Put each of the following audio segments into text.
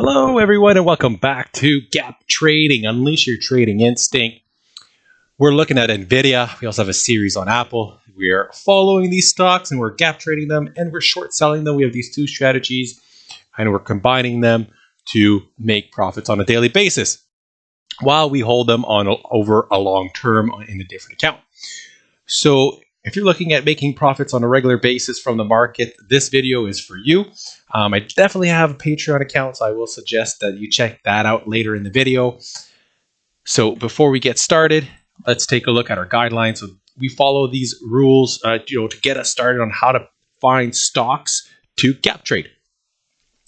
Hello everyone and welcome back to Gap Trading. Unleash your trading instinct. We're looking at NVDA. We also have a series on Apple. We are following these stocks and we're gap trading them and we're short selling them. We have these two strategies and we're combining them to make profits on a daily basis while we hold them on over a long term in a different account. So if you're looking at making profits on a regular basis from the market, this video is for you. I definitely have a Patreon account, so I will suggest that you check that out later in the video. So before we get started, let's take a look at our guidelines. So we follow these rules to get us started on how to find stocks to gap trade.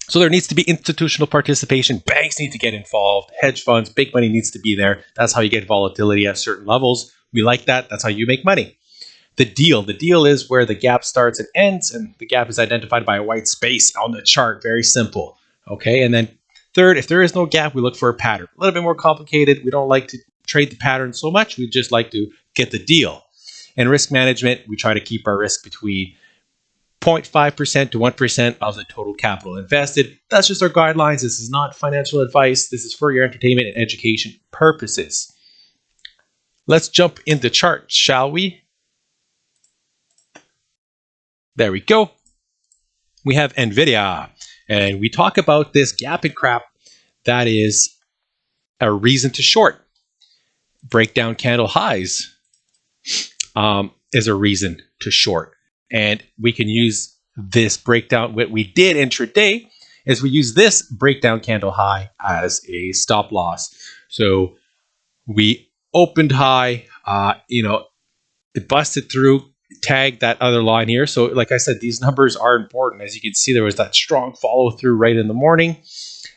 So there needs to be institutional participation. Banks need to get involved. Hedge funds, big money needs to be there. That's how you get volatility at certain levels. We like that. That's how you make money. The deal is where the gap starts and ends, and the gap is identified by a white space on the chart. Very simple. Okay, and then third, if there is no gap, we look for a pattern. A little bit more complicated. We don't like to trade the pattern so much. We just like to get the deal. And risk management, we try to keep our risk between 0.5% to 1% of the total capital invested. That's just our guidelines. This is not financial advice. This is for your entertainment and education purposes. Let's jump into charts, shall we? There we go. We have NVDA, and we talk about this gap and crap. That is a reason to short. Breakdown candle highs is a reason to short. And we can use this breakdown. What we did intraday is we use this breakdown candle high as a stop loss. So we opened high, it busted through, tag that other line here. So like I said, these numbers are important. As you can see, there was that strong follow through right in the morning,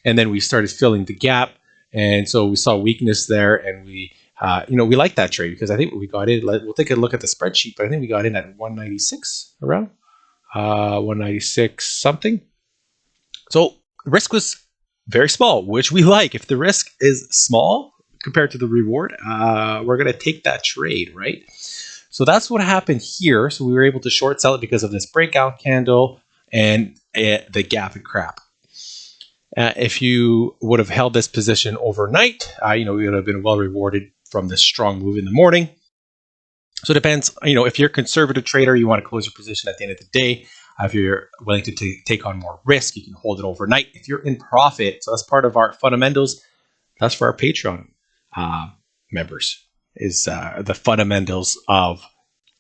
and then we started filling the gap, and so we saw weakness there, and we we like that trade because I think we got in, we'll take a look at the spreadsheet, but I think we got in at 196 around 196 something. So risk was very small, which we like. If the risk is small compared to the reward, we're going to take that trade, right? So that's what happened here. So we were able to short sell it because of this breakout candle and the gap and crap. If you would have held this position overnight, we would have been well rewarded from this strong move in the morning. So it depends, if you're a conservative trader, you want to close your position at the end of the day. If you're willing to take on more risk, you can hold it overnight. If you're in profit, so that's part of our fundamentals. That's for our Patreon members. Is the fundamentals of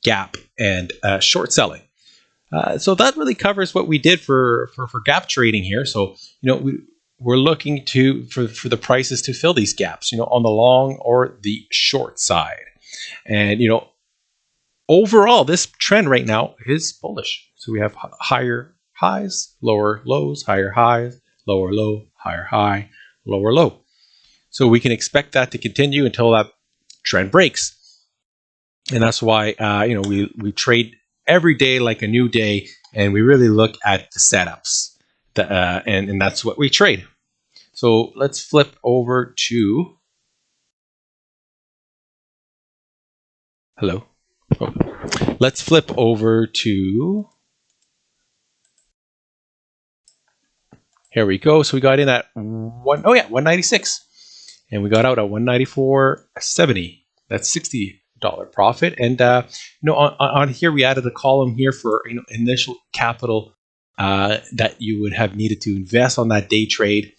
gap and short selling. So that really covers what we did for gap trading here. So we're looking for the prices to fill these gaps, on the long or the short side. And overall, this trend right now is bullish. So we have higher highs, lower lows, higher highs, lower low, higher high, lower low. So we can expect that to continue until that trend breaks. And that's why we trade every day like a new day, and we really look at the setups, and that's what we trade. So let's flip over to let's flip over to, here we go. So we got in at 196. And we got out at 194.70. That's $60 profit. And on here we added a column here for initial capital that you would have needed to invest on that day trade.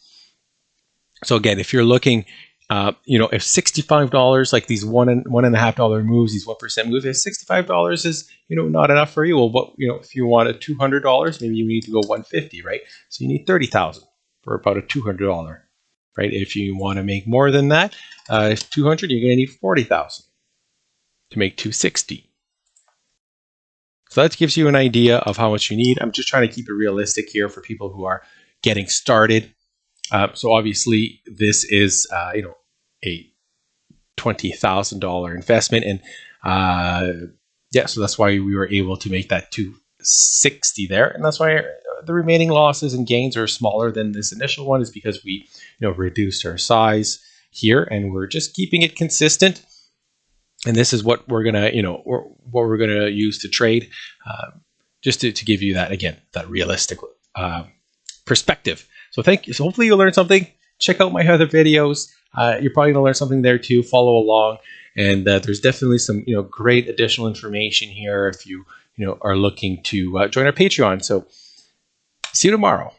So again, if you're looking, if $65, like these $1.5 moves, these 1% moves, if $65 is not enough for you, well, if you want a $200, maybe you need to go 150, right? So you need 30,000 for about a $200. Right? If you want to make more than that, if 200, you're going to need 40,000 to make 260. So that gives you an idea of how much you need. I'm just trying to keep it realistic here for people who are getting started. So obviously, this is a $20,000 investment, and so that's why we were able to make that 260 there, and that's why the remaining losses and gains are smaller than this initial one, is because we reduced our size here, and we're just keeping it consistent. And this is what we're gonna use to trade, just to give you that, again, that realistic perspective. So thank you. So hopefully you learned something. Check out my other videos. You're probably going to learn something there too. Follow along, and there's definitely some great additional information here if you are looking to join our Patreon. So see you tomorrow.